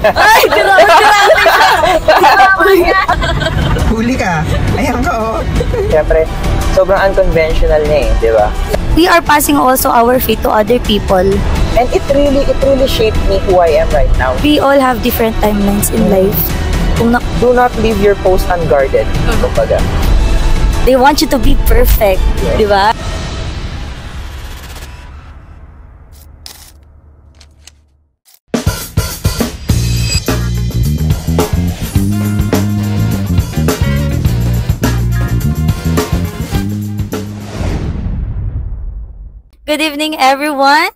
Ay, grabe siya. Huli ka. Ayan ka, oh. Siyempre, sobrang unconventional niya eh, di ba? We are passing also our faith to other people. And it really shaped me who I am right now. We all have different timelines in life. Do not leave your post unguarded, kumbaga. They want you to be perfect, Yes. di ba? Good evening, everyone.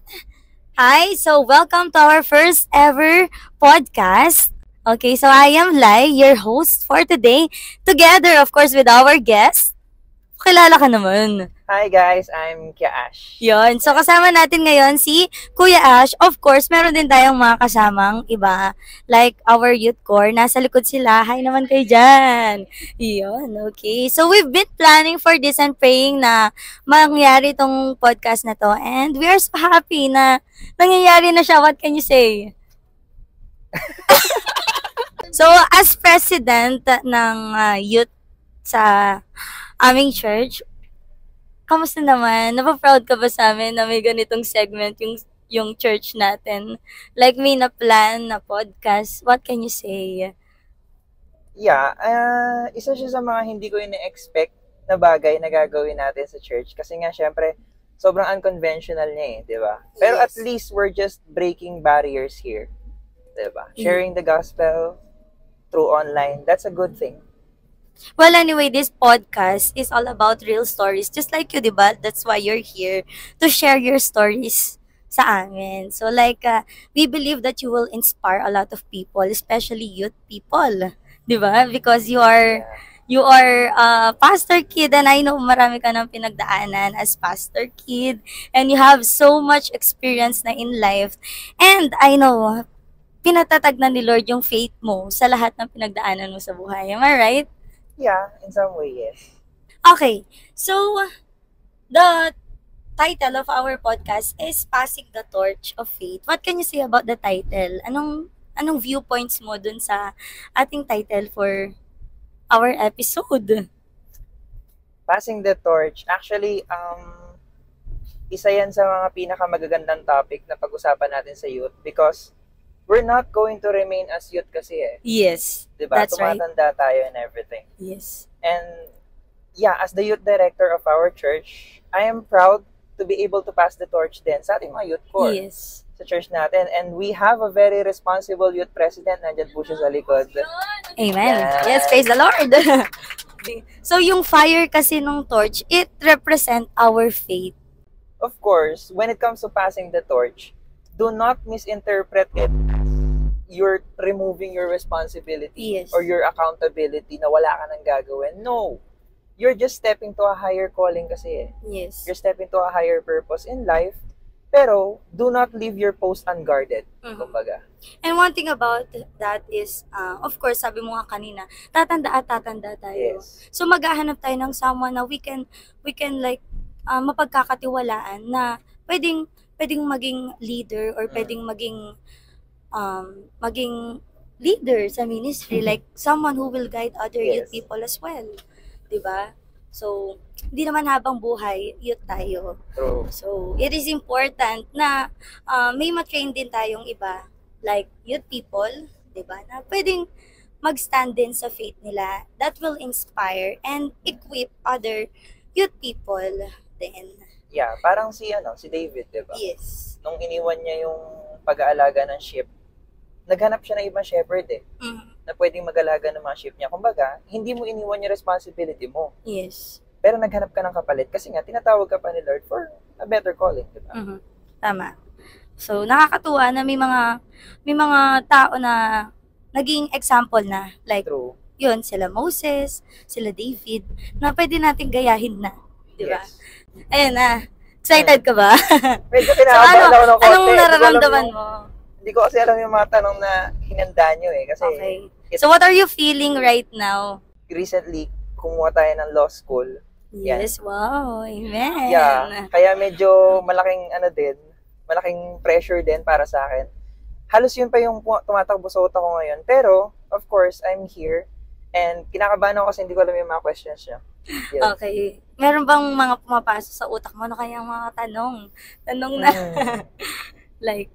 Hi, so welcome to our first ever podcast. Okay, so I am Lai, your host for today, together, of course, with our guest. Kilala ka naman. Hi guys, I'm Kia Ash. Yon. So, kasama natin ngayon si Kuya Ash. Of course, meron din tayong mga kasamang iba. Like our youth core. Nasa likod sila. Hi naman kayo dyan. Yon. Okay. So, we've been planning for this and praying na mangyari itong podcast na to. And we are so happy na nangyayari na siya. What can you say? So, as president ng youth sa aming church, kamusta naman? Napaproud ka ba sa amin na may ganitong segment yung church natin? Like may na-plan na podcast. What can you say? Yeah, isa siya sa mga hindi ko ina-expect na bagay na gagawin natin sa church. Kasi nga, syempre, sobrang unconventional niya eh, di ba? Pero Yes. at least we're just breaking barriers here. Di ba? Sharing the gospel through online, that's a good thing. Well, anyway, this podcast is all about real stories. Just like you, diba? That's why you're here, to share your stories sa amin. So, like, we believe that you will inspire a lot of people, especially youth people. Diba? Because you are pastor kid, and I know marami ka ng pinagdaanan as pastor kid, and you have so much experience na in life. And I know, pinatatag na ni Lord yung faith mo sa lahat ng pinagdaanan mo sa buhay. Am I right? Yeah, in some way, yes. Okay, so the title of our podcast is Passing the Torch of Faith. What can you say about the title? Anong viewpoints mo dun sa ating title for our episode? Passing the torch. Actually, isa yan sa mga pinakamagagandang topic na pag-usapan natin sa youth because we're not going to remain as youth kasi eh. Yes, Diba? that's right. Tumatanda tayo and everything. Yes. And yeah, as the youth director of our church, I am proud to be able to pass the torch din sa ating mga youth core Yes. sa church natin. And we have a very responsible youth president. Nandyan po siya sa likod. Amen. Yes, Yes. praise the Lord. So, yung fire kasi nung torch, it represent our faith. Of course, when it comes to passing the torch, do not misinterpret it as you're removing your responsibility Yes. or your accountability na wala ka nang gagawin. No. You're just stepping to a higher calling kasi eh. Yes. You're stepping to a higher purpose in life. Pero, do not leave your post unguarded. Kumbaga. And one thing about that is, of course, sabi mo nga kanina, tatanda at tatanda tayo. Yes. So, maghahanap tayo ng someone na we can like, mapagkakatiwalaan na pwedeng maging leader or pwedeng maging leader sa ministry, like someone who will guide other youth Yes. people as well. 'Di ba? So, hindi naman habang buhay, youth tayo. True. So, it is important na may matrain din tayong iba, like youth people, 'di ba? Na pwedeng mag-stand din sa faith nila that will inspire and equip other youth people din. Yeah, parang si David, 'di ba? Yes. Nung iniwan niya yung pag-aalaga ng sheep, naghanap siya ng ibang shepherd eh, na pwedeng mag-alaga ng mga sheep niya. Kumbaga, hindi mo iniwan yung responsibility mo. Yes. Pero naghanap ka ng kapalit kasi nga, tinatawag ka pa ni Lord for a better calling, di ba? Tama. So, nakakatuwa na may mga tao na naging example na. Like, True. yun, sila Moses, sila David, na pwede natin gayahin na. Di ba? Yes. Ayun na. Excited ka ba? Medyo So, kinakabahan ako ng konti. anong nararamdaman mo? Hindi ko kasi alam yung mga tanong na hinanda nyo eh. Kasi Okay. So, what are you feeling right now? recently, kumuha tayo ng law school. Yes, wow. Amen. Yeah. Kaya medyo malaking pressure din para sa akin. halos yun pa yung tumatakbo sa utak ko ngayon. Pero, of course, I'm here. And kinakabahan ako kasi hindi ko alam yung mga questions niya. Yun. Okay. Meron bang mga pumapasok sa utak mo? Ano kayang mga tanong? Tanong na, like,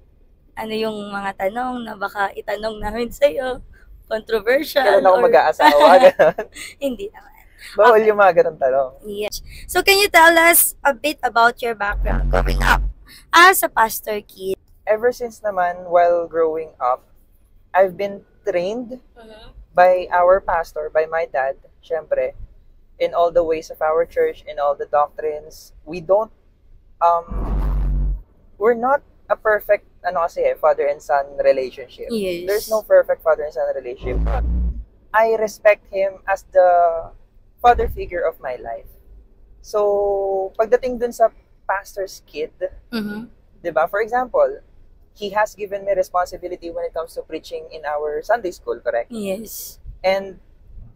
ano yung mga tanong na baka itanong namin sa'yo? Controversial? Kailan ako or- mag-aasawa? Ganun. Hindi naman. Bawal Okay. yung mga ganun tanong. Yes. So, can you tell us a bit about your background growing up as a pastor kid? Ever since naman, while growing up, I've been trained by our pastor, by my dad, syempre, in all the ways of our church, in all the doctrines. We're not a perfect, father and son relationship. Yes. There's no perfect father and son relationship. But I respect him as the father figure of my life. So, pagdating dun sa pastor's kid, Mhm. diba? For example, he has given me responsibility when it comes to preaching in our Sunday school, correct? Yes. And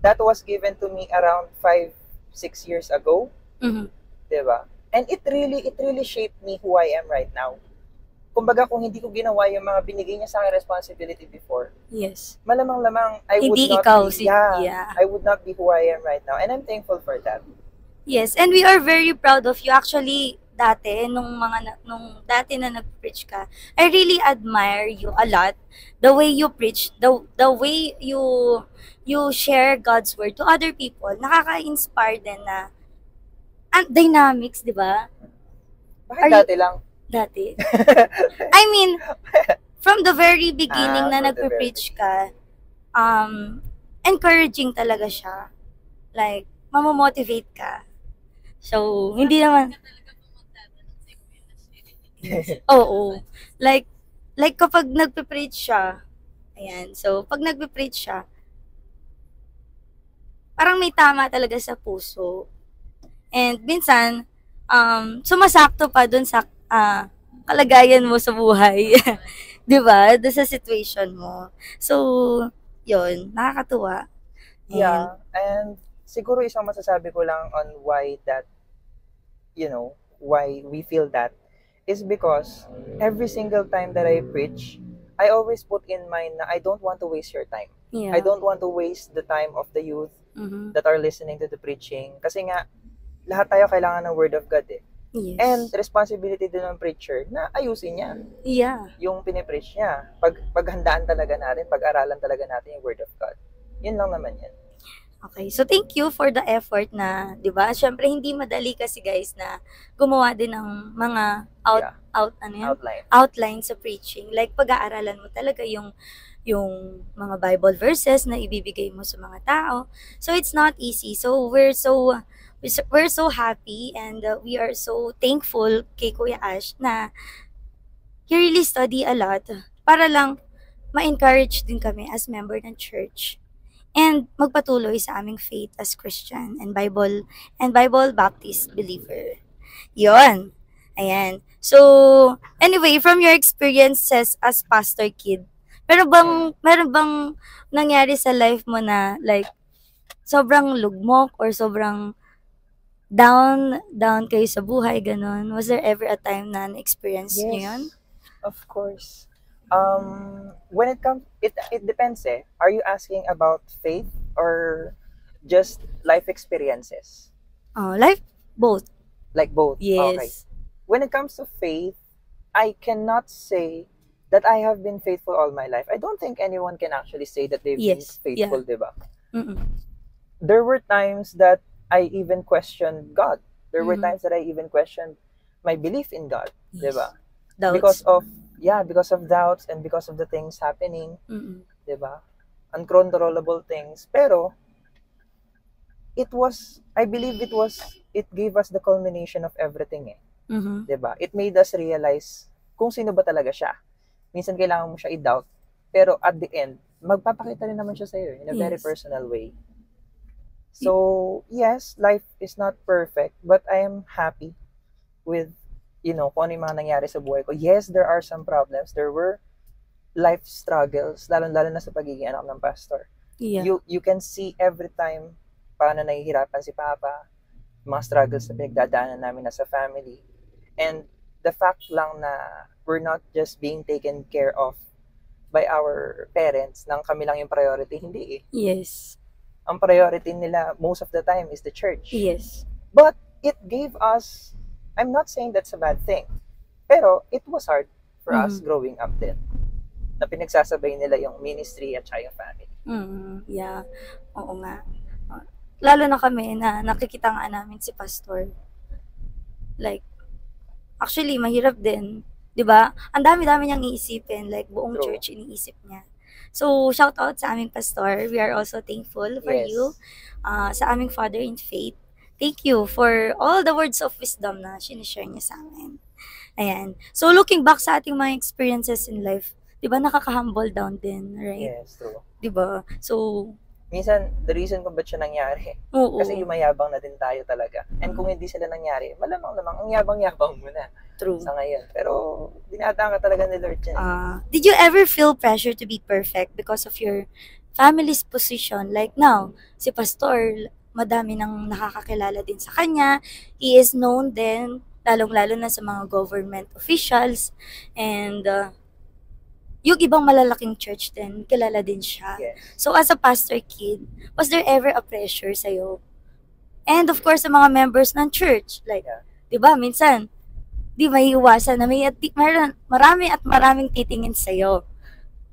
that was given to me around 5-6 years ago, Mhm. diba? And it really shaped me who I am right now. Kumbaga, kung hindi ko ginawa yung mga binigay niya sa akin responsibility before, Yes. malamang I would Hindi not ikaw be, yeah. I would not be who I am right now. And I'm thankful for that. Yes, and we are very proud of you. Actually, dati, nung dati na nag-preach ka, I really admire you a lot. The way you preach, the way you share God's word to other people, nakaka-inspire din na ang dynamics, di ba? Bakit Are you- dati lang? Dati. I mean, from the very beginning na from the very nagpe-preach ka, encouraging talaga siya. Like, mamomotivate ka. So, hindi naman... Oo. Like kapag nagpe-preach siya, ayan. So, pag nagpe-preach siya, parang may tama talaga sa puso. And minsan, sumasakto pa dun sa kalagayan mo sa buhay. 'Di ba? Doon sa situation mo. So, yun, nakakatuwa. Yeah, and siguro isang masasabi ko lang on why that, why we feel that is because every single time that I preach, I always put in mind na I don't want to waste your time. Yeah. I don't want to waste the time of the youth Mhm. that are listening to the preaching. Kasi nga, lahat tayo kailangan ng Word of God eh. Yes. And responsibility din ng preacher na ayusin niya yeah. yung pinipreach niya. Paghandaan talaga natin, pag-aralan talaga natin yung Word of God. Yun lang naman yan. Okay. So, thank you for the effort na, di ba? Siyempre, hindi madali kasi guys na gumawa din ng mga outline sa preaching. Like, pag-aaralan mo talaga yung mga Bible verses na ibibigay mo sa mga tao. So, it's not easy. So, we're so happy and we are so thankful kay Kuya Ash na he really study a lot para lang ma-encourage din kami as member ng church and magpatuloy sa aming faith as Christian and Bible Baptist believer. Yon. Ayan. So, anyway, from your experiences as pastor kid, meron bang nangyari sa life mo na like sobrang lugmok or sobrang down kayo sa buhay, ganon? Was there ever a time na na-experience niyo yun? Of course. When it comes, it depends eh. Are you asking about faith or just life experiences? Life, both. Like both? Yes. Okay. When it comes to faith, I cannot say that I have been faithful all my life. I don't think anyone can actually say that they've been Yes, faithful, diba? Mm-mm. There were times that I even questioned God. There were Mhm. times that I even questioned my belief in God, Yes. diba? Doubts. Because of doubts and because of the things happening, Mm-mm. diba? Uncontrollable things. Pero I believe it gave us the culmination of everything eh. Mhm. Diba? It made us realize kung sino ba talaga siya. Minsan kailangan mo siya i-doubt, pero at the end, magpapakita rin naman siya sa'yo in a very Yes. personal way. So, yes, life is not perfect, but I am happy with, kung ano yung mga nangyari sa buhay ko. Yes, there are some problems. There were life struggles, lalo na sa pagiging anak ng pastor. Yeah. You can see every time paano nahihirapan si Papa, mga struggles na pinagdadaanan namin as a family. And the fact lang na we're not just being taken care of by our parents nang kami lang yung priority. Hindi eh. Yes. Ang priority nila most of the time is the church. Yes. But it gave us, I'm not saying that's a bad thing, pero it was hard for us growing up then. Na pinagsasabay nila yung ministry at saka yung family. Yeah. Oo nga. Lalo na kami na nakikita nga namin si Pastor. Like, actually, mahirap din. 'Di ba? Ang dami-dami niyang iisipin. Like, buong True. church iniisip niya. So, shout out sa aming pastor. We are also thankful for Yes. you. Sa aming father in faith. Thank you for all the words of wisdom na sinishare niya sa amin. Ayan. So, looking back sa ating mga experiences in life, 'di ba nakaka-humble down din, right? Yes, true. 'Di ba? So, Minsan, the reason kung ba't siya nangyari, oo. kasi yumayabang na din tayo talaga. And kung hindi sila nangyari, malamang namang ang yabang-yabang mo na True. sa ngayon. Pero, dinadaan ka talaga ni Lord yan. Did you ever feel pressure to be perfect because of your family's position? Like now, si Pastor, madami nang nakakakilala din sa kanya. He is known din, lalong-lalo na sa mga government officials. And yung ibang malalaking church din, kilala din siya. Yes. So as a pastor kid, was there ever a pressure sa'yo? And of course, sa mga members ng church. Like, Yeah. di ba, minsan, di maiiwasan na maraming titingin sa'yo.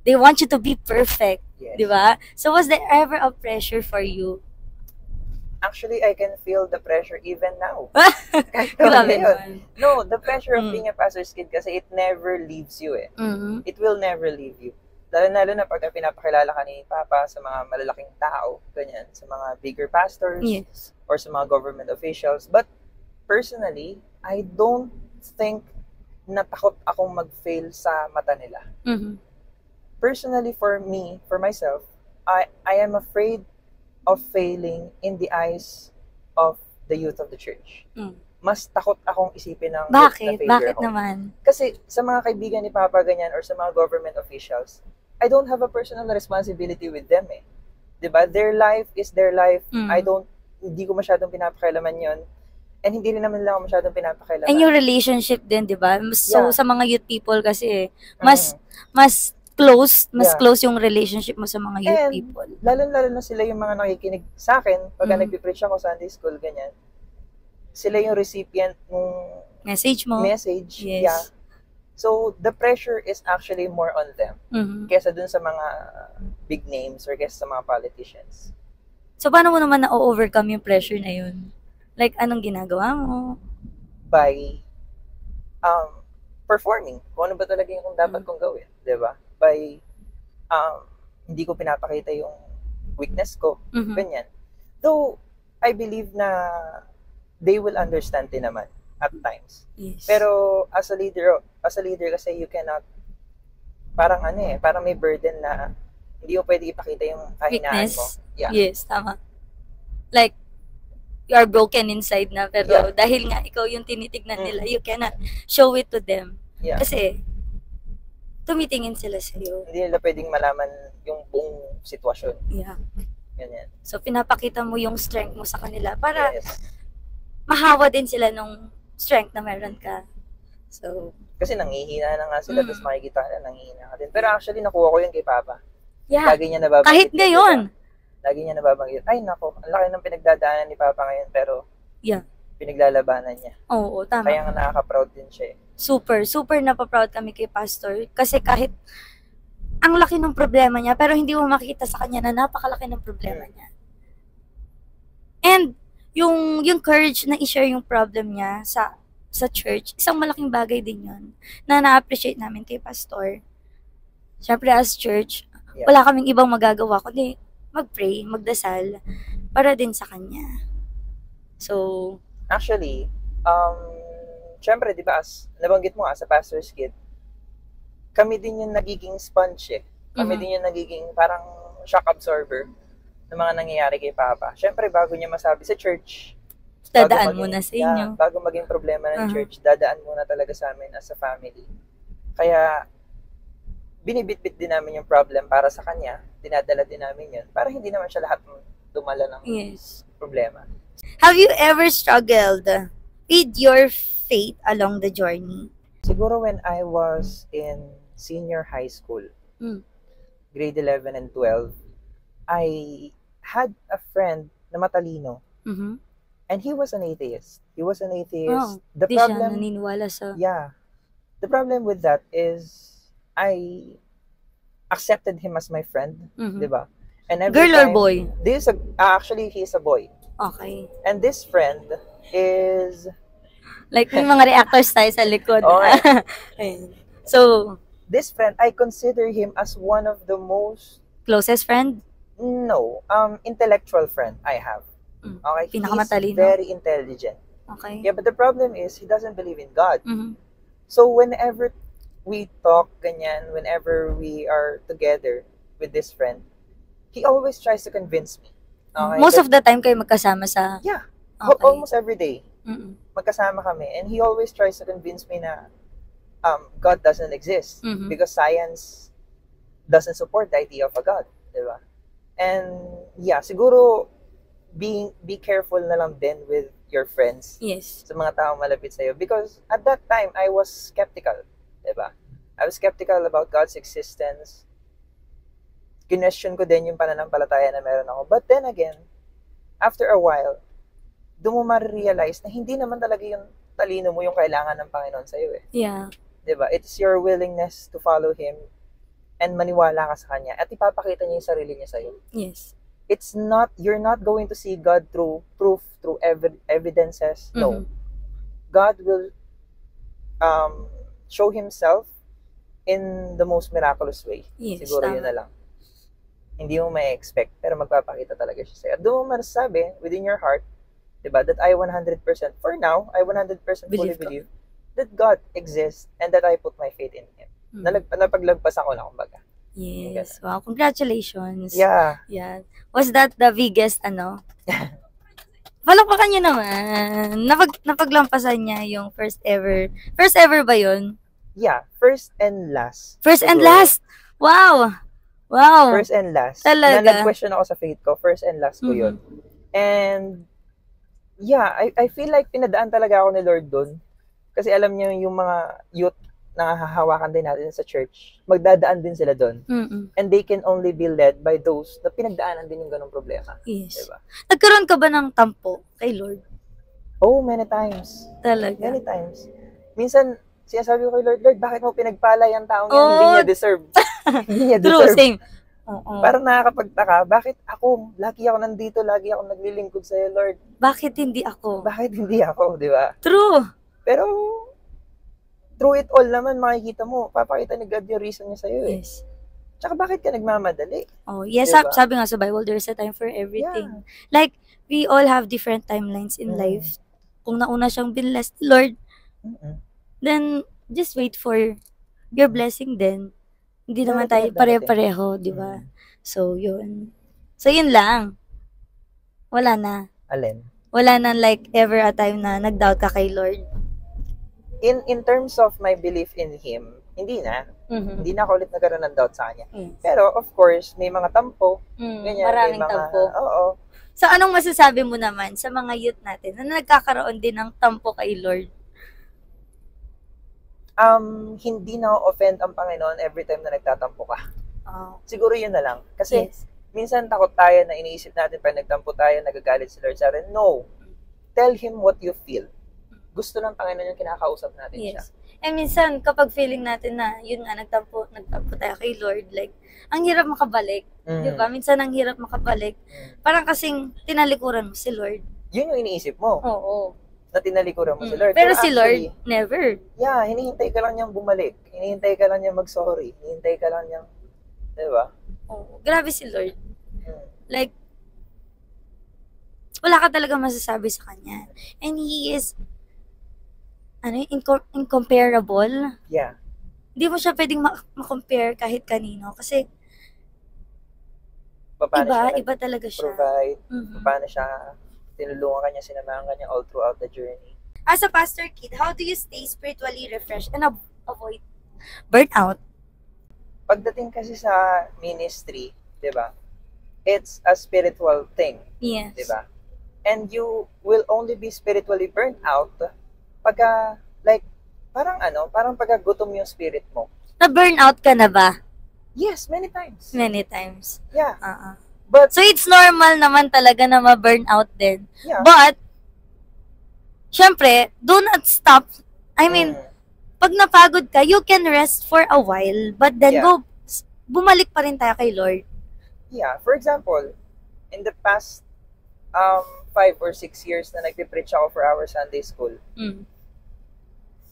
They want you to be perfect. Yes. Di ba? So was there ever a pressure for you? Actually, I can feel the pressure even now. Kahit Grabe ngayon. naman. No, the pressure of being a pastor's kid kasi it never leaves you eh. Mhm. It will never leave you. Lalo na pagka pinapakilala ka ni Papa sa mga malalaking tao, ganyan, sa mga bigger pastors, Yes. or sa mga government officials. But personally, I don't think natakot akong mag-fail sa mata nila. Mhm. Personally, for me, for myself, I am afraid of failing in the eyes of the youth of the church. Mm. Mas takot akong isipin ng Bakit? na failure Bakit ako. naman? Kasi sa mga kaibigan ni Papa ganyan or sa mga government officials, I don't have a personal responsibility with them eh. 'Di ba? Their life is their life. Hindi ko masyadong pinapakialaman 'yon. And hindi rin naman nila ako masyadong pinapakialaman. And yung relationship din, di ba? So, Yeah. sa mga youth people kasi, mas close Yeah. yung relationship mo sa mga youth And people. lalo na sila yung mga nakikinig sa akin pag nagpipreach ako sa Sunday school, ganyan. Sila yung recipient ng Message mo. message. Yes. Yeah. So, the pressure is actually more on them Mhm. kesa dun sa mga big names or kesa sa mga politicians. So, paano mo naman na-overcome yung pressure na yun? Like, anong ginagawa mo? By performing. Kung ano ba talaga yung dapat kong gawin. 'Di ba? By hindi ko pinapakita yung weakness ko. Mhm. Ganyan. Though, I believe na they will understand din naman at times. Yes. Pero as a leader kasi you cannot parang parang may burden na hindi mo pwede ipakita yung kahinaan mo. Weakness. Yeah. Yes, tama. Like, you are broken inside na, pero dahil nga ikaw yung tinitignan nila, you cannot show it to them. Yeah. Kasi, tumitingin sila sa'yo. Hindi nila pwedeng malaman yung buong sitwasyon. Yeah. Ganyan. So, pinapakita mo yung strength mo sa kanila para Yes. mahawa din sila nung strength na meron ka. So, Kasi nanghihina na nga sila, Mm. tapos makikita na nanghihina ka din. Pero actually, nakuha ko yun kay Papa. yeah. Lagi niya nababanggit. Kahit yun, ngayon. diba? Lagi niya nababanggit. Ay, nako, ang laki ng pinagdadaanan ni Papa ngayon, pero Yeah. pinaglalabanan niya. Oo, tama. Kaya nga nakaka-proud din siya eh. Super napaproud kami kay Pastor. Kasi kahit ang laki ng problema niya, pero hindi mo makikita sa kanya na napakalaki ng problema niya. And, yung courage na i-share yung problem niya sa church, isang malaking bagay din yun na na-appreciate namin kay Pastor. Siyempre, as church, Yeah. wala kaming ibang magagawa kundi mag-pray, magdasal, para din sa kanya. So, Actually, syempre, di ba, nabanggit mo as a pastor's kid, kami din yung nagiging sponge eh. Kami Mhm. din yung nagiging parang shock absorber ng mga nangyayari kay Papa. Syempre, bago niya masabi sa church, dadaan muna sa inyo. bago maging problema ng Mhm. church, dadaan muna talaga sa amin as a family. Kaya, binibitbit din namin yung problem para sa kanya, dinadala din namin yun, para hindi naman siya lahat dumala ng Yes. problema. Have you ever struggled with your faith along the journey? Siguro when I was in senior high school, Mm. grade 11 and 12, I had a friend na matalino. Mhm. And he was an atheist. He was an Oh, atheist. The di siya problem, naniniwala sa... yeah, the problem with that is I accepted him as my friend, Mhm. di ba? And every Girl or time, boy? this actually he's a boy. Okay. And this friend is Like, may mga reactors tayo sa likod. Okay. Ayun. So, this friend, I consider him as one of the most closest friend? intellectual friend I have. Mm. Okay, he's Pinakamatalino? very intelligent. Okay. Yeah, but the problem is he doesn't believe in God. Mhm. So whenever we talk ganyan, whenever we are together with this friend, he always tries to convince me. Okay, Most that- of the time kayo magkasama sa... yeah, Okay. almost every day Mm-mm. magkasama kami, and he always tries to convince me na God doesn't exist Mhm. because science doesn't support the idea of a God, di ba? And yeah, siguro be careful na lang din with your friends, Yes. sa mga taong malapit sa'yo, because at that time I was skeptical, di ba? I was skeptical about God's existence. Kinwestiyon ko din yung pananampalataya na meron ako. But then again, after a while, doon mo ma-realize na hindi naman talaga yung talino mo yung kailangan ng Panginoon sa'yo eh. Yeah. Diba? It's your willingness to follow Him and maniwala ka sa Kanya at ipapakita niya yung sarili niya sa'yo. Yes. It's not, you're not going to see God through proof, through evidences. No. Mhm. God will show Himself in the most miraculous way. Yes, Siguro tama. yun na lang. Hindi mo may expect, pero magpapakita talaga siya sa'yo. At doon mo masasabi, within your heart, diba, that I 100%, for now, I 100% fully Believe ka. believe that God exists and that I put my faith in Him. Mhm. Napaglagpas ako na, kumbaga. Yes. Wow, congratulations. Yeah. Yeah. Was that the biggest, ano? Palakpakan niyo naman. Napaglampasan niya yung first ever. First ever ba yun? Yeah. First and last. First and siguro. last? Wow! Wow! First and last. Talaga? Na nag-question ako sa faith ko, first and last ko yun. And, yeah, I feel like pinadaan talaga ako ni Lord dun. Kasi alam niyo yung mga youth na hahawakan din natin sa church, magdadaan din sila dun. Mm-mm. And they can only be led by those na pinagdaanan din yung ganong problema. Yes. Diba? Nagkaroon ka ba ng tampo kay Lord? Oh, many times. Talaga? Many times. Minsan, sinasabi ko kay Lord, Lord, bakit mo pinagpala yung taong yan? Oh. Hindi niya deserve. Hindi niya True, deserve. same. Oo. Parang nakakapagtaka, bakit ako? Lagi ako nandito, lagi ako naglilingkod sa'yo, Lord. Bakit hindi ako? Bakit hindi ako, di ba? True. Pero, through it all naman, makikita mo, papakita ni God yung reason niya sa'yo eh. Yes. Tsaka bakit ka nagmamadali? Oh, yes, Diba? sabi nga sa Bible, there's a time for everything. Yeah. Like, we all have different timelines in life. Kung nauna siyang binless ni Lord, Mm-mm. then just wait for your blessing then. Hindi naman tayo Darating at pare-pareho, di ba? So, yun. So, yun lang. Wala na. Alin? Wala na like ever a time na nag-doubt ka kay Lord. In terms of my belief in Him, hindi na. Mhm. Hindi na ako ulit nagkaroon ng doubt sa Kanya. Yes. Pero, of course, may mga tampo. Ganyan, Maraming may mga, tampo. Oo. So, anong masasabi mo naman sa mga youth natin na nagkakaroon din ng tampo kay Lord? Hindi na offend ang Panginoon every time na nagtatampo ka. Oh, Siguro yun na lang. Kasi, yes. minsan takot tayo na iniisip natin pag nagtampo tayo, nagagalit si Lord sa atin. No. Tell Him what you feel. Gusto ng Panginoon yung kinakausap natin siya. Yes. And minsan, kapag feeling natin na, yun nga, nagtampo tayo kay Lord, like, ang hirap makabalik. Di ba? Minsan, ang hirap makabalik. Parang kasing tinalikuran mo si Lord. Yun yung iniisip mo, Oo. na tinalikuran mo si Lord. Pero si Lord, actually, never. yeah, hinihintay ka lang niyang bumalik. Hinihintay ka lang niyang mag-sorry. Hinihintay ka lang niyang, di ba? Oo. Grabe si Lord. Hmm. Like, wala ka talaga masasabi sa Kanya. And He is, incomparable. Yeah. Hindi mo siya pwedeng ma-compare kahit kanino. Kasi, Paano siya iba talaga siya. provide, Mhm. paano siya tinulungan ka niya, sinamahan ka niya all throughout the journey. As a pastor kid, how do you stay spiritually refreshed and avoid burnout? Pagdating kasi sa ministry, di ba? It's a spiritual thing, Yes. di ba? And you will only be spiritually burnt out pagka, like, parang pagka gutom yung spirit mo. Na-burnout ka na ba? Yes, many times. Many times. Yeah. So, it's normal naman talaga na ma-burnout din. Yeah. But, syempre, do not stop. I mean, pag napagod ka, you can rest for a while, but then bumalik pa rin tayo kay Lord. Yeah. For example, in the past 5 or 6 years na nagpe-preach ako for our Sunday school,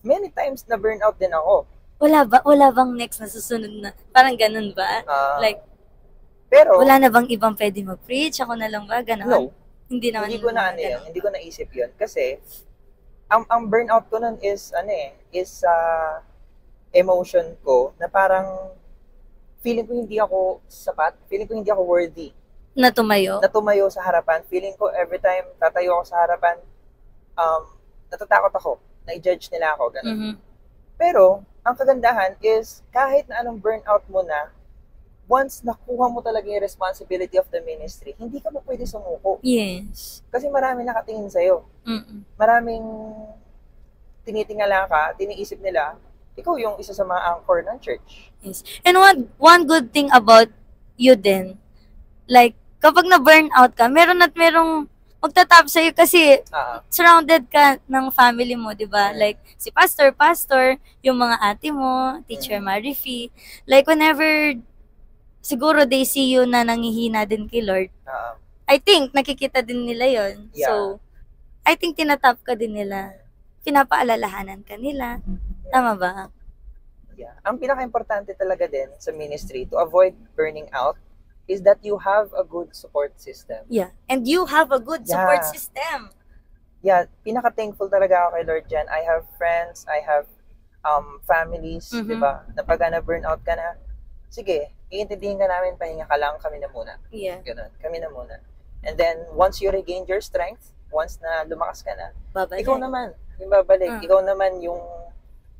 many times na burnout din ako. Wala bang next na susunod na? Parang ganun ba? Like, pero, wala na bang ibang pwede mag-preach? Ako na lang ba? Ganun? No. Hindi naman. Hindi ko na hindi ko naisip yun. Kasi, ang burnout ko nun is, emotion ko na parang feeling ko hindi ako sapat, feeling ko hindi ako worthy. Na tumayo sa harapan. Feeling ko every time tatayo ako sa harapan, natatakot ako. Na-judge nila ako. Ganun. Pero, ang kagandahan is, kahit na anong burnout mo na, once nakuha mo talaga yung responsibility of the ministry, hindi ka mo pwede sumuko. Yes. Kasi marami nakatingin sa'yo. Maraming tinitingala ka, tiniisip nila, ikaw yung isa sa mga anchor ng church. Yes. And one good thing about you din, like, kapag na-burnout ka, meron magtatap sa'yo kasi surrounded ka ng family mo, di ba? Like, si pastor, yung mga ate mo, teacher Marifi. Like, whenever siguro they see you na nangihina din kay Lord, I think nakikita din nila yon. Yeah. So, I think tinatap ka din nila. Pinapaalalahanan ka nila. Tama ba? Yeah. Ang pinaka-importante talaga din sa ministry to avoid burning out is that you have a good support system. Yeah. And you have a good support system. Yeah. Pinaka-thankful talaga ako kay Lord dyan. I have friends, I have families, di ba? Na pag na-burnout ka na, sige, iintindihin ka namin, pahinga ka lang, kami na muna. Yeah. Ganun, kami na muna. And then, once you regain your strength, once na lumakas ka na, babalik. Ikaw naman, yung babalik. Ikaw naman yung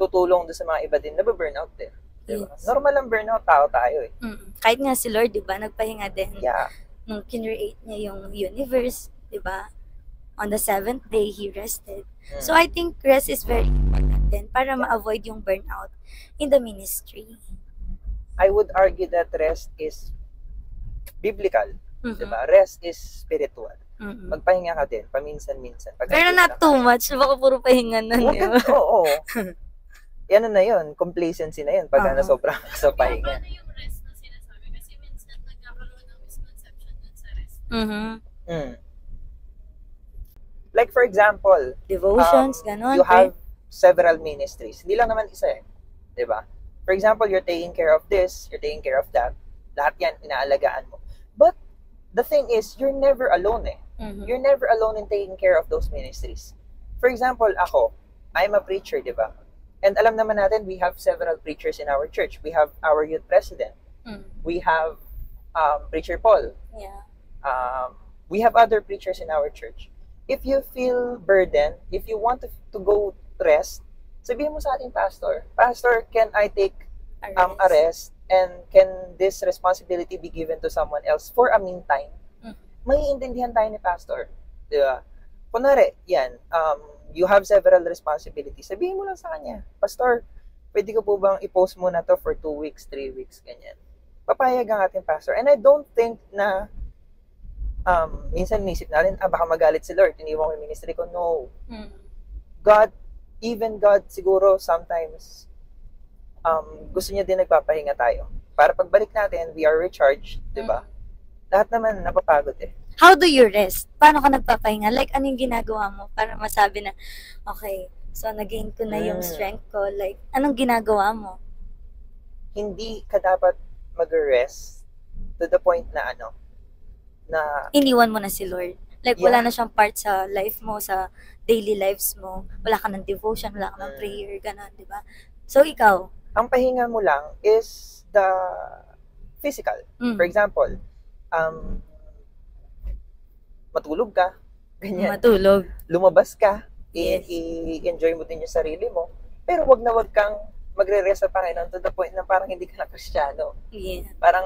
tutulong doon sa mga iba din na burnout din. Diba? Yes. Normal ang burnout, tao tayo eh. Kahit nga si Lord, di ba, nagpahinga din. Yeah. Nung kinreate niya yung universe, di ba? On the 7th day, He rested. So, I think rest is very important din para ma-avoid yung burnout in the ministry. I would argue that rest is biblical. Diba? Rest is spiritual. Magpahinga ka din, paminsan-minsan. Pero not too much, baka puro pahinga na. Oo. Yan na yun, complacency na yun pag sobra sa pahinga. Paano yung rest na sinasabi? Kasi minsan nagkakaroon ng misconception dun sa rest. Like for example, devotions, ganon. You have several ministries. Hindi lang naman isa eh. Diba? For example, you're taking care of this, you're taking care of that. Lahat yan, inaalagaan mo. But the thing is, you're never alone eh. You're never alone in taking care of those ministries. For example, ako, I'm a preacher, diba? And alam naman natin, we have several preachers in our church. We have our youth president. We have Preacher Paul. Yeah. We have other preachers in our church. If you feel burdened, if you want to go rest, sabihin mo sa ating pastor, Pastor, can I take a rest? And can this responsibility be given to someone else for a meantime? Maiintindihan tayo ni pastor. Diba? Kunwari, yan, you have several responsibilities. Sabihin mo lang sa kanya, Pastor, pwede ko po bang i-post muna to for 2 weeks, 3 weeks, ganyan. Papayag ang ating pastor. And I don't think na minsan nisip natin, baka magalit si Lord, iniwan ko yung ministry ko. No. God, even God siguro sometimes gusto niya din nagpapahinga tayo. Para pagbalik natin, we are recharged, di ba? Lahat naman napapagod eh. How do you rest? Paano ka nagpapahinga? Like, anong ginagawa mo para masabi na, okay, so nag-gain ko na yung strength ko. Like, anong ginagawa mo? Hindi ka dapat mag-rest to the point na na iniwan mo na si Lord. Like, wala na siyang part sa life mo, sa daily lives mo. Wala ka ng devotion, wala ka ng prayer, gano'n, di ba? So, ikaw? Ang pahinga mo lang is the physical. For example, matulog ka, ganyan. Matulog. Lumabas ka, Yes. i-enjoy mo din yung sarili mo. Pero wag kang magre-rest sa Panginoon to the point na parang hindi ka na Kristiyano. Yeah. Parang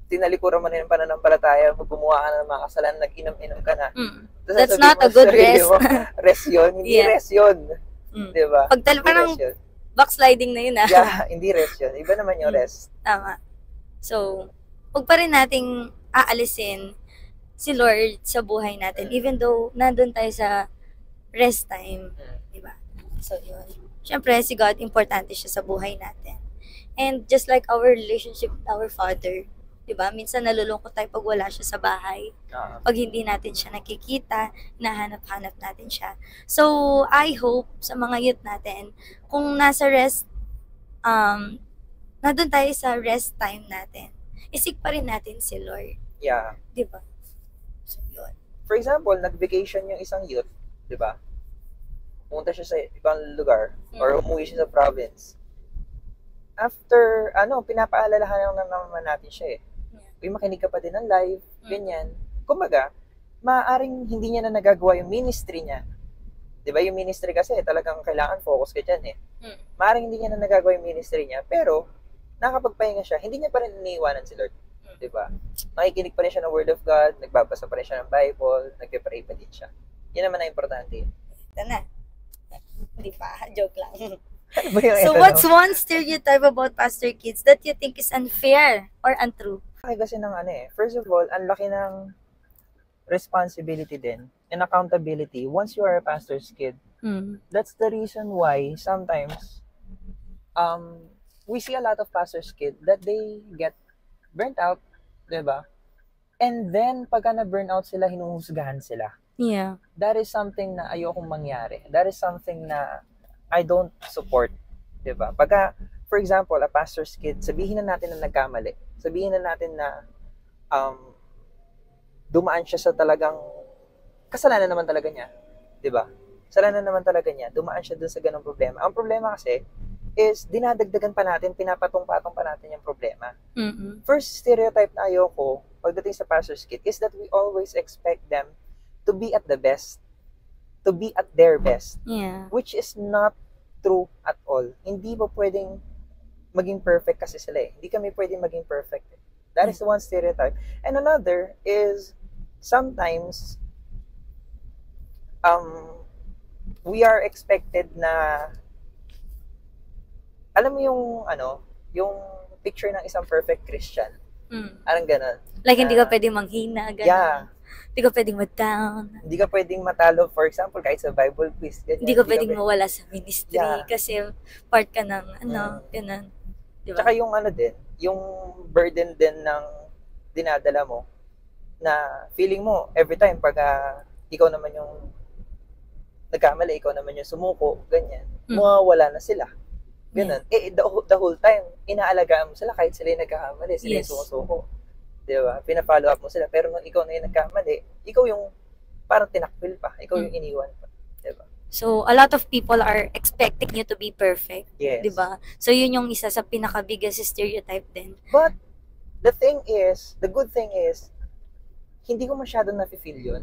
tinalikuran mo na yung pananampalataya, gumawa ka na ng mga kasalanan, nag-inom-inom ka na. That's sasabihin not mo a good sa sarili rest. mo, rest yun? Hindi rest yun. Diba? Parang, Backsliding na yun, ah. Yeah, hindi rest yun. Iba naman yung rest. Tama. So, huwag pa rin nating aalisin si Lord sa buhay natin, even though nandun tayo sa rest time. Diba? So, yun. Siyempre, si God, importante siya sa buhay natin. And just like our relationship with our Father, diba? Minsan nalulungkot tayo pag wala siya sa bahay. Pag hindi natin siya nakikita, hinahanap-hanap natin siya. So, I hope sa mga youth natin, kung nasa rest, nandun tayo sa rest time natin, isik pa rin natin si Lord. Yeah. Diba? So, yun. For example, nag-vacation yung isang youth, di ba? Pumunta siya sa ibang lugar or umuwi siya sa province. After, pinapaalalahan na naman natin siya eh. Uy, makinig ka pa din ng live, ganyan. Kumbaga, maaaring hindi niya na nagagawa yung ministry niya. Di ba? Yung ministry kasi talagang kailangan focus ka dyan eh. Maaaring hindi niya na nagagawa yung ministry niya, pero nakapagpahinga siya, hindi niya pa rin iniiwanan si Lord. Di ba? Nakikinig pa rin siya ng Word of God, nagbabasa pa rin siya ng Bible, nagpe-pray pa din siya. Yan naman na importante. Ito na. Hindi pa. Joke lang. Ano ba yung So, ito, what's no? one stereotype about pastor kids that you think is unfair or untrue? Kasi ng first of all, ang laki ng responsibility din and accountability once you are a pastor's kid. That's the reason why sometimes we see a lot of pastor's kid that they get burnt out, diba? And then, pagka na-burn out sila, hinuhusgahan sila. Yeah. That is something na ayokong mangyari. That is something na I don't support, diba? Pagka, for example, a pastor's kid, sabihin na natin na nagkamali. Sabihin na natin na dumaan siya sa talagang kasalanan naman talaga niya, diba? Kasalanan naman talaga niya, dumaan siya dun sa ganong problema. Ang problema kasi is dinadagdagan pa natin, pinapatong-patong pa natin yung problema. First stereotype na ayoko pagdating sa pastor's kid is that we always expect them to be at the best, to be at their best, which is not true at all. Hindi ba pwedeng maging perfect kasi sila eh. Hindi kami pwedeng maging perfect. That is one stereotype. And another is sometimes we are expected na alam mo yung picture ng isang perfect Christian. Parang ganun. Like, hindi ka pwedeng manghina, ganun. Yeah. Hindi ka pwedeng mag-down. Hindi ka pwedeng matalo, for example, kahit sa Bible quiz. Ganyan. Hindi ka pwedeng mawala sa ministry Yeah. kasi part ka ng, ganun. Diba? Tsaka yung yung burden din ng dinadala mo na feeling mo every time pag ikaw naman yung nagkamali, ikaw naman yung sumuko, ganyan, mawawala na sila. Ganun. The whole time, inaalagaan mo sila kahit sila yung nagkakamali, sila yung sumusuko. Diba? Pina-follow up mo sila. Pero nung ikaw na yung nagkamali, ikaw yung parang tinakbil pa. Ikaw yung iniwan pa. Diba? So, a lot of people are expecting you to be perfect. Yes. Diba? So, yun yung isa sa pinaka-biggest stereotype din. But, the good thing is, hindi ko masyadong nafe-feel yun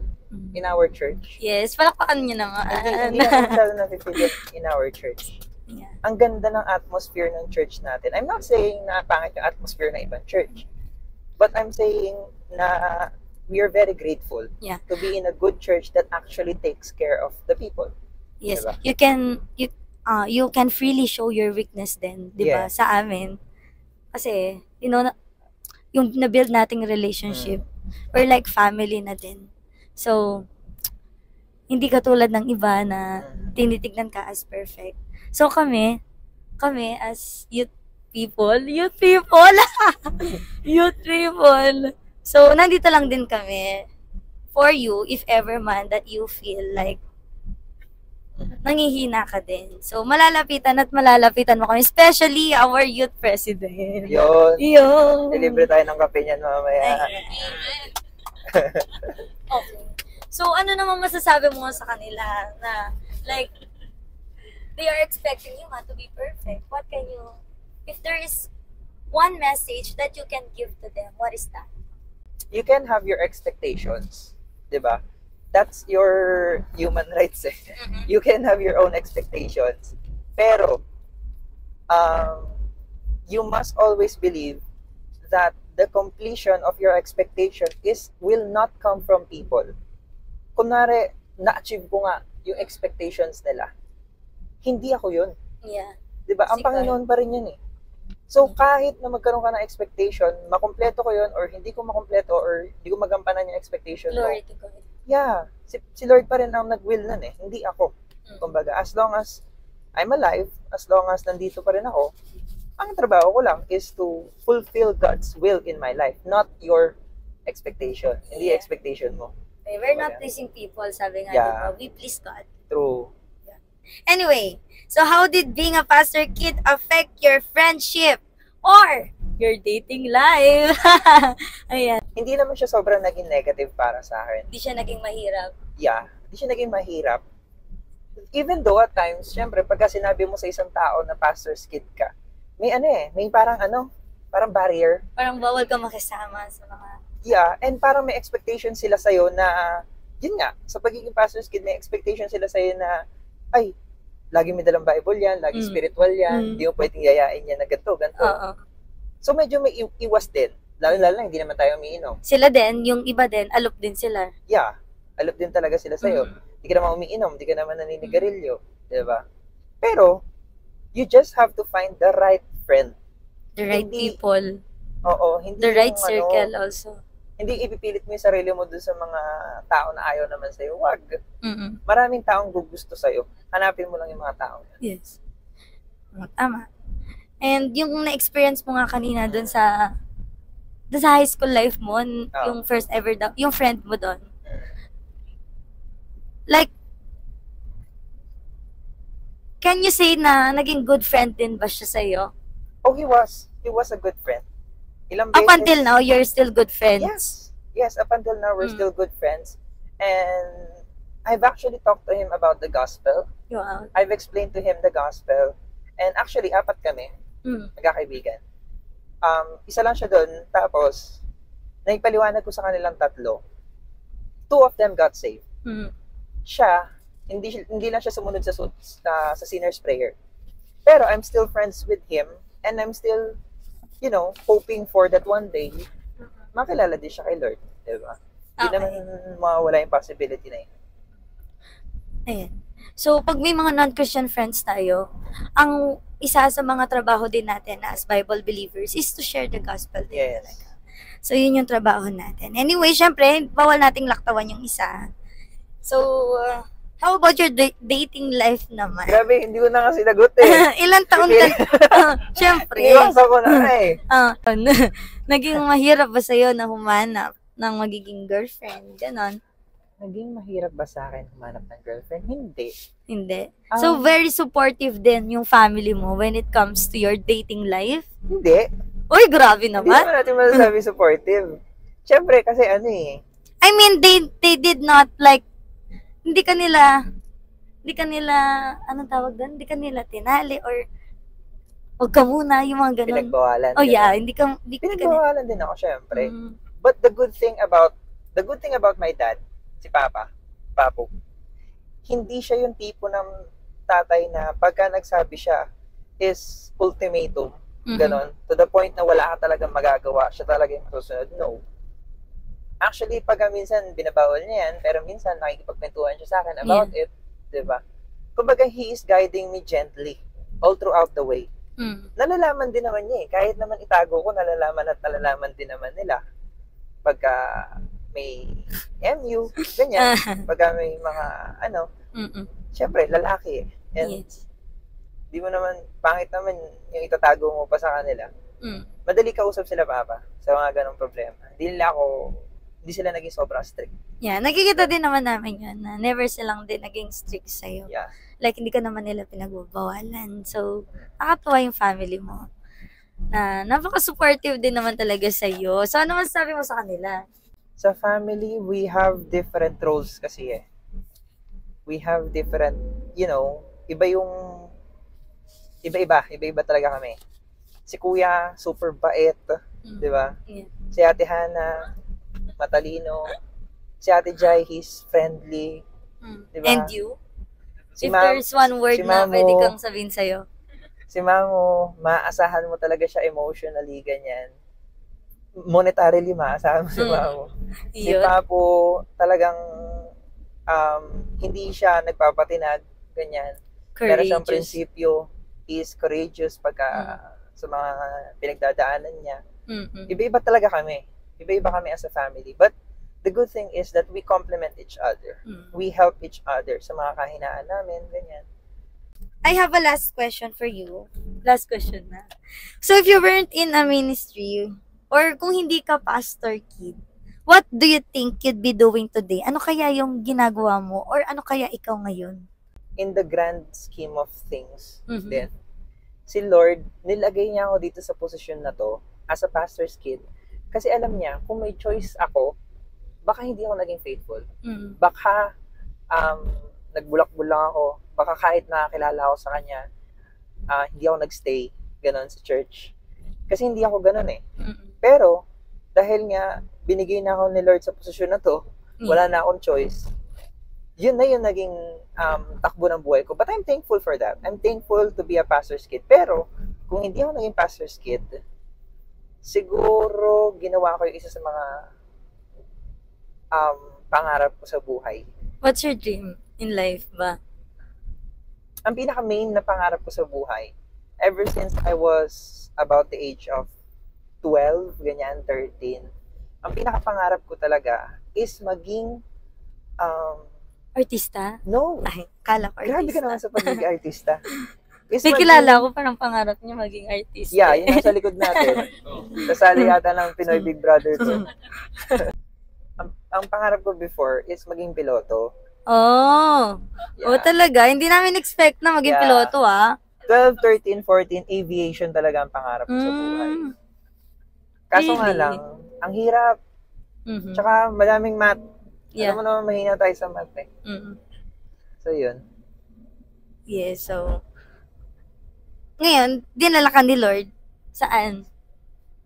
in our church. Yes, palakpakan nyo na nga. Hindi ko masyadong nafe-feel yun in our church. Yeah. Ang ganda ng atmosphere ng church natin. I'm not saying na pangit yung atmosphere ng ibang church. But I'm saying na we are very grateful to be in a good church that actually takes care of the people. Yes. Diba? You can freely show your weakness din, 'di ba? Yes. Sa amin. Kasi, yung na-build nating relationship, we're like family na din. So, hindi katulad ng iba na tinitignan ka as perfect. So kami as youth people, so nandito lang din kami for you if ever man that you feel like nangihina ka din. So malalapitan mo kami, especially our youth president. Yun. Yun. Libre tayo ng kape niyan mamaya. Okay. So ano naman masasabi mo sa kanila na like they are expecting you to be perfect. What can you, if there is one message that you can give to them, what is that? You can have your expectations, diba? That's your human rights eh. You can have your own expectations. Pero, you must always believe that the completion of your expectation will not come from people. Kunwari, na-achieve ko nga yung expectations nila. Hindi ako yun. Yeah. 'Di ba? Ang Si God. Panginoon pa rin 'yun eh. So, kahit na magkaroon ka ng expectation, makumpleto ko 'yun or hindi ko makumpleto or hindi ko magampanan yung expectation mo. Glory to God. Yeah, si Lord pa rin ang nag-will nun eh, hindi ako. Mm. Kumbaga, as long as I'm alive, as long as nandito pa rin ako, ang trabaho ko lang is to fulfill God's will in my life, not your expectation. Hindi Yeah. expectation mo. Okay, we're not Kumbaga. pleasing people, sabi nga, Yeah. diba? We please God. True. Anyway, so how did being a pastor kid affect your friendship or your dating life? Ayan. Hindi naman siya sobrang naging negative para sa akin. Hindi siya naging mahirap. Yeah, hindi siya naging mahirap. Even though at times, syempre, pagka sinabi mo sa isang tao na pastor's kid ka, may parang barrier. Parang bawal ka makisama sa mga... Yeah, and parang may expectation sila sa'yo na, yun nga, sa pagiging pastor's kid, may expectation sila sa'yo na, ay, lagi may dalang Bible yan, lagi spiritual yan, hindi mo pwedeng yayain yan na ganito. Oo. So medyo may iwas din. Lalo na, hindi naman tayo umiinom. Sila din, yung iba din, alop din sila. Yeah, alop din talaga sila sa'yo. Hindi ka naman umiinom, hindi ka naman naninigarilyo. Diba? Pero, you just have to find the right friend. The right Hindi- people. Oo, hindi The right yung, circle also. hindi ipipilit mo yung sarili mo dun sa mga tao na ayaw naman sa'yo. Wag. Mm-mm. Maraming taong gugusto sa'yo. Hanapin mo lang yung mga tao. Yes. Tama. And yung na-experience mo nga kanina dun sa high school life mo, yung first ever, yung friend mo dun. Like, can you say na naging good friend din ba siya sa'yo? Oh, he was a good friend. Ilang Up beses, until now, you're still good friends? Yes, up until now, we're still good friends. And I've actually talked to him about the gospel. Wow. I've explained to him the gospel. And actually, 4 kami, magkakaibigan. Isa lang siya doon, tapos, naipaliwanag ko sa kanilang 3. 2 of them got saved. Siya, hindi lang siya sumunod sa sinner's prayer. Pero I'm still friends with him, and I'm still, hoping for that one day, makilala din siya kay Lord. Diba? Hindi Okay. naman mawawala yung possibility na yun. Ayan. So, pag may mga non-Christian friends tayo, ang isa sa mga trabaho din natin as Bible believers is to share the gospel din Yes. talaga. So, yun yung trabaho natin. Anyway, syempre, bawal nating laktawan yung isa. So, how about your dating life naman? Grabe, hindi ko na nga sinagot eh. Ilang taon ka? Syempre. Iwasan ko na eh. Naging mahirap ba sa'yo na humanap ng magiging girlfriend? Ganon. Naging mahirap ba sa akin humanap ng girlfriend? Hindi. Hindi. So, very supportive din yung family mo when it comes to your dating life? Hindi. Uy, grabe Hindi naman. naman natin masasabi supportive. Siyempre, kasi I mean, they did not like, hindi ka nila, anong tawag doon? Hindi ka nila tinali or, huwag ka muna, yung mga ganun. pinagbawalan. Oh yeah, ganun. hindi ka nila. Pinagbawalan din ako, siyempre. But the good thing about my dad, si Papo, hindi siya yung tipo ng tatay na pagka nagsabi siya is ultimatum. Ganon. To the point na wala ka talagang magagawa. Siya talaga yung susunod. No. Actually, pagka minsan binabawal niya yan, pero minsan nakikipagkwentuhan siya sa akin about it. Diba? Kumbaga, he is guiding me gently all throughout the way. Nalalaman din naman niya eh. Kahit naman itago ko, nalalaman din naman nila. Pagka may MU, ganyan. Pagka may mga, syempre, lalaki eh. And, Yes. di mo naman, pangit naman yung itatago mo pa sa kanila. Madali kausap sila, Papa, sa mga ganong problema. Hindi sila naging sobrang strict. Yeah, nakikita din naman namin yun na never silang din naging strict sa'yo. Yeah. Like, hindi ka naman nila pinagbabawalan. So, nakatuwa yung family mo. Na napaka-supportive din naman talaga sa'yo. So, ano masasabi mo sa kanila? Sa family, we have different roles kasi eh. We have different, iba-iba talaga kami. Si Kuya, super bait, di ba? Yeah. Si Ate Hana, matalino. Si Ate Jai, he's friendly. Diba? And you? Si If Ma'am- there's one word si na Mamo, pwede kang sabihin sa'yo. Si Mamo, maaasahan mo talaga siya emotionally, ganyan. Monetarily, maaasahan mo si Mamo. Si Yun. Papo, talagang hindi siya nagpapatinag, ganyan. Meron siyang Courageous. prinsipyo, He is courageous pagka sa mga pinagdadaanan niya. Mm-mm. Iba-iba talaga kami. Iba-iba kami as a family. But the good thing is that we complement each other. We help each other sa mga kahinaan namin, ganyan. I have a last question for you. Last question na. So, if you weren't in a ministry, or kung hindi ka pastor kid, what do you think you'd be doing today? Ano kaya yung ginagawa mo? Or ano kaya ikaw ngayon? In the grand scheme of things, Mhm. then, si Lord, nilagay niya ako dito sa posisyon na to as a pastor's kid. Kasi alam niya, kung may choice ako, baka hindi ako naging faithful. Mm. Baka nagbulak-bul lang ako. Baka kahit nakakilala ako sa kanya, hindi ako nagstay ganon sa church. Kasi hindi ako ganon eh. Mm-mm. Pero, dahil nga, binigay na ako ni Lord sa posisyon na to, wala na akong choice. Yun na yung naging takbo ng buhay ko. But I'm thankful for that. I'm thankful to be a pastor's kid. Pero, kung hindi ako naging pastor's kid, siguro ginawa ko yung isa sa mga pangarap ko sa buhay. What's your dream in life ba? Ang pinaka-main na pangarap ko sa buhay, ever since I was about the age of 12, ganyan, 13, ang pinaka-pangarap ko talaga is maging, Artista? no, Ay, kala ko grabe ka artista. naman sa pagiging artista. Is May maging- kilala ko, parang pangarap niya maging artista. Yeah, yun nasa likod natin. Kasali yata ng Pinoy Big Brother to. ang pangarap ko before is maging piloto. Oh. Yeah. Oh, talaga. Hindi namin expect na maging Yeah. piloto, ah. 12, 13, 14, aviation talaga ang pangarap ko sa buhay. Mm. Kaso nga Really? lang, ang hirap. Mhm. Tsaka madaming math. Yeah. Alam mo naman, mahina tayo sa math eh. Mm. So, yun. Yeah, so... Ngayon, dinala ka ni Lord. Saan?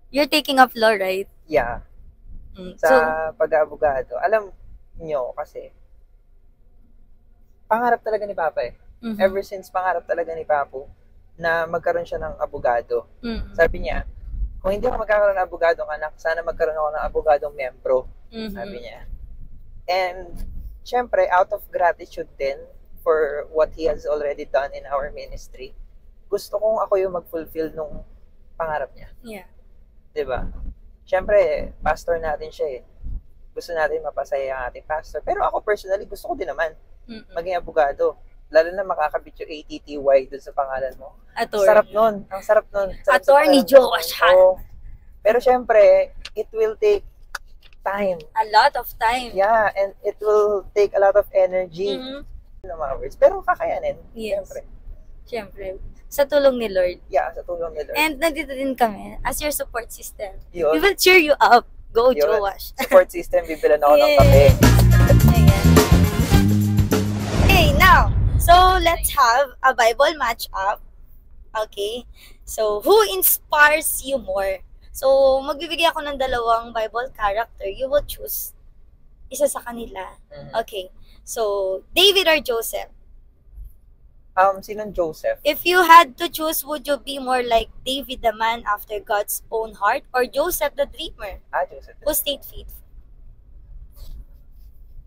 You're taking up law, right? Yeah. Mm. Sa So, pag-aabogado. Alam nyo kasi, pangarap talaga ni Papa eh. mhm. Ever since pangarap talaga ni Papo na magkaroon siya ng abogado. Mm. Sabi niya, kung hindi ako magkakaroon ng abogadong anak, sana magkaroon ako ng abogadong membro. Mhm. Sabi niya. And, syempre, out of gratitude din for what he has already done in our ministry, gusto kong ako yung mag-fulfill nung pangarap niya. Yeah. Diba? Syempre, pastor natin siya eh. Gusto natin mapasaya ang ating pastor. Pero ako personally, gusto ko din naman Mm-mm. maging abogado. Lalo na makakabit yung ATTY dun sa pangalan mo. Attorney. Sarap nun. Ang sarap nun. Sarap sa Attorney pakiramdam. Joash Han. Oo. Pero syempre, it will take time. A lot of time. Yeah, and it will take a lot of energy Mhm. ng mga words. Pero kakayanin. Yes. Syempre. Siyempre. Sa tulong ni Lord. Yeah, sa tulong ni Lord. And nandito din kami as your support system. We Yun. will cheer you up. Go, Yun. Joash. Support system, bibilan ako ng Yay. kape. Ayan. Okay, now, so let's have a Bible match-up. Okay? So, who inspires you more? So, magbibigay ako ng dalawang Bible character. You will choose isa sa kanila. Mhm. Okay. So, David or Joseph? Sinong Joseph? If you had to choose, would you be more like David, the man after God's own heart, or Joseph, the dreamer, Joseph. who stayed faithful?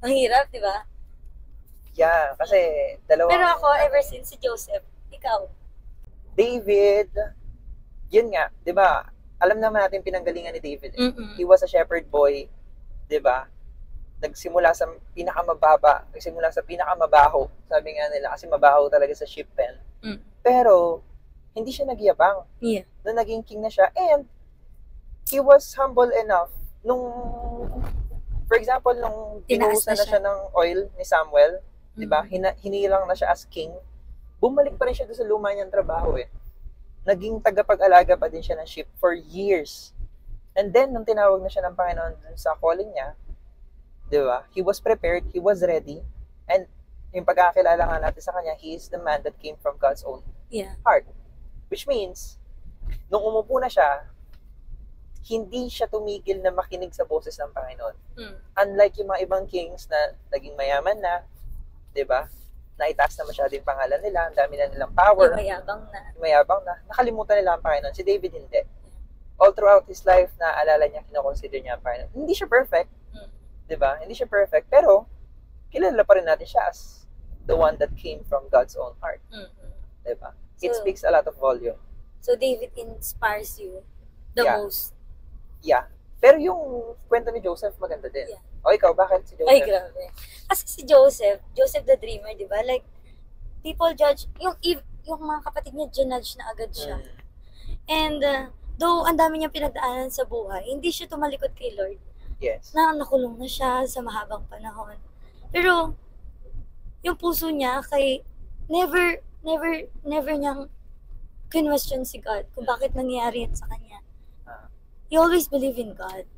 Ang hirap, di ba? Yeah, kasi dalawang... Pero ako, ever since si Joseph, ikaw. David, yun nga, di ba? Alam naman natin pinanggalingan ni David. Mm-mm. He was a shepherd boy, di ba? Nagsimula sa pinakamababa, nagsimula sa pinakamabaho. Sabi nga nila, kasi mabaho talaga sa sheep pen. Mm. Pero, hindi siya nagyabang. Yeah. Nung naging king na siya. And, he was humble enough. Nung, for example, nung Tinaas binuhusan na na siya ng oil ni Samuel, di ba? Mm. Hinilang na siya as king. Bumalik pa rin siya doon sa luma niyang trabaho eh. Naging tagapag-alaga pa din siya ng sheep for years. And then, nung tinawag na siya ng Panginoon dun sa calling niya, di ba? He was prepared, he was ready, and yung pagkakilala nga natin sa kanya, he is the man that came from God's own Yeah. heart. Which means, nung umupo na siya, hindi siya tumigil na makinig sa boses ng Panginoon. Mm. Unlike yung mga ibang kings na naging mayaman na, di ba? Naitaas na masyado yung pangalan nila, ang dami na nilang power, Mayabang na. mayabang na, nakalimutan nila ang Panginoon. Si David hindi. All throughout his life, naaalala niya, kinoconsider niya ang Panginoon. Hindi siya perfect, Mm. di ba? Hindi siya perfect, pero kilala pa rin natin siya as the one that came from God's own heart, Mm-mm. di ba? It So- speaks a lot of volume. So David inspires you the Yeah. most. Yeah. Pero yung kwento ni Joseph, maganda din. Yeah. O ikaw, bakit si Joseph? Ay, grabe. Kasi si Joseph the Dreamer, di ba? Like, people judge, yung mga kapatid niya, ginudge na agad siya. Mm. And, though ang dami niyang pinagdaanan sa buhay, hindi siya tumalikod kay Lord. Yes. Na nakulong na siya sa mahabang panahon. Pero, yung puso niya kay, never niyang question si God kung bakit nangyari yan sa kanya. Ah. He always believed in God.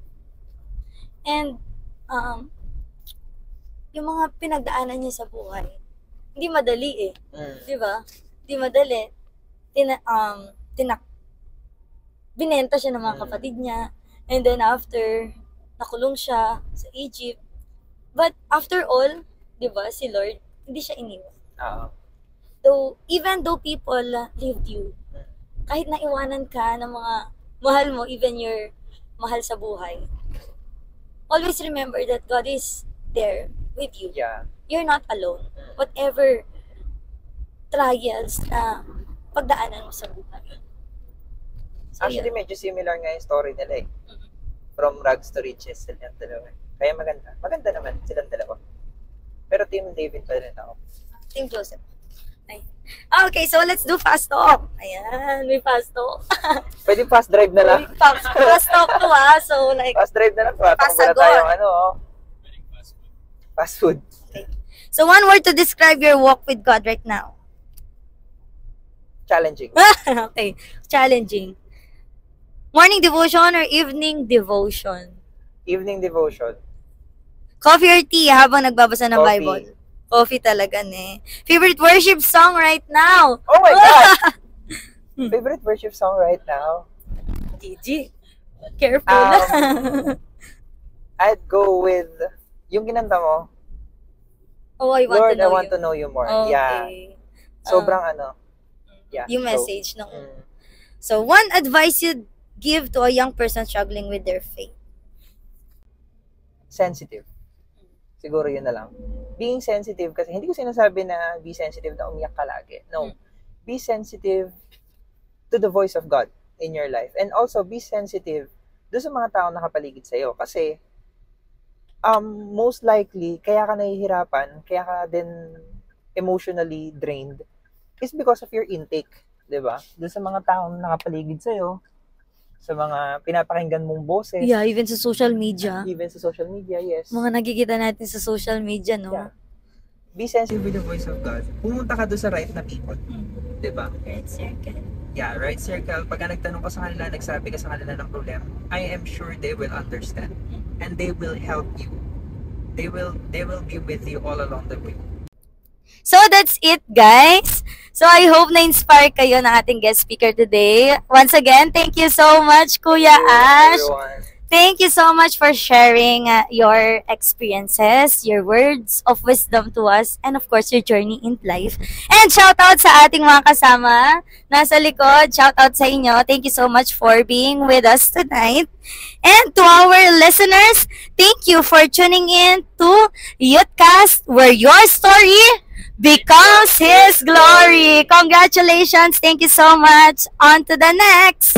And, yung mga pinagdaanan niya sa buhay, hindi madali eh. Mm. Di ba? Hindi madali. Binenta siya ng mga kapatid niya. And then after, nakulong siya sa Egypt. But after all, di ba, si Lord, hindi siya iniwan. Oo. Even though people leave you, kahit naiwanan ka ng mga mahal mo, even your mahal sa buhay, always remember that God is there with you. Yeah. You're not alone. Whatever trials na pagdaanan mo sa buhay. So, Actually, yun. medyo similar nga yung story nila eh. Mhm. From rags to riches, silang dalawa. Kaya maganda. Maganda naman silang dalawa. Pero Team David pa rin ako. Team Joseph. Ay. Okay, so let's do fast talk. Ayan, may fast talk. Pwede fast drive na lang. Fast talk to ha. So like, Fast drive na lang. Takbo na Pasagot. tayo. Ano, oh. Fast food. so one word to describe your walk with God right now. Challenging. Okay, challenging. Morning devotion or evening devotion? Evening devotion. Coffee or tea habang nagbabasa ng Coffee. Bible? Coffee talaga ne. Favorite worship song right now? Oh my God! Favorite worship song right now? Gigi. Careful. I'd go with yung kinanta mo, oh, I want Lord, to know I want you. to know you more. Okay. Yeah. Sobrang ano. Yeah. Yung so, message nung... mm, So, one advice you'd give to a young person struggling with their faith? sensitive. Siguro yun na lang. Being sensitive, kasi hindi ko sinasabi na be sensitive na umiyak ka lagi. No. Be sensitive to the voice of God in your life. And also, be sensitive doon sa mga tao nakapaligid sa'yo. Kasi, most likely, kaya ka nahihirapan, kaya ka din emotionally drained, is because of your intake. Diba? Doon sa mga taong nakapaligid sa'yo, sa mga pinapakinggan mong boses, Yeah, even sa social media. even sa social media, yes. Mga nakikita natin sa social media, no? Yeah. Be sensitive with the voice of God. Pumunta ka doon sa right na people. Diba? Right circle. Yeah, right circle. Pagka nagtanong ka sa kanila, nagsabi ka sa kanila ng problema, I am sure they will understand. And they will help you. They will be with you all along the way. So that's it, guys. So I hope na-inspire kayo ng ating guest speaker today. Once again, thank you so much, Kuya Ash. Everyone. Thank you so much for sharing your experiences, your words of wisdom to us, and of course, your journey in life. And shout out sa ating mga kasama nasa likod. Shout out sa inyo. Thank you so much for being with us tonight. And to our listeners, thank you for tuning in to Youthcast, where your story becomes His glory. Congratulations. Thank you so much. On to the next.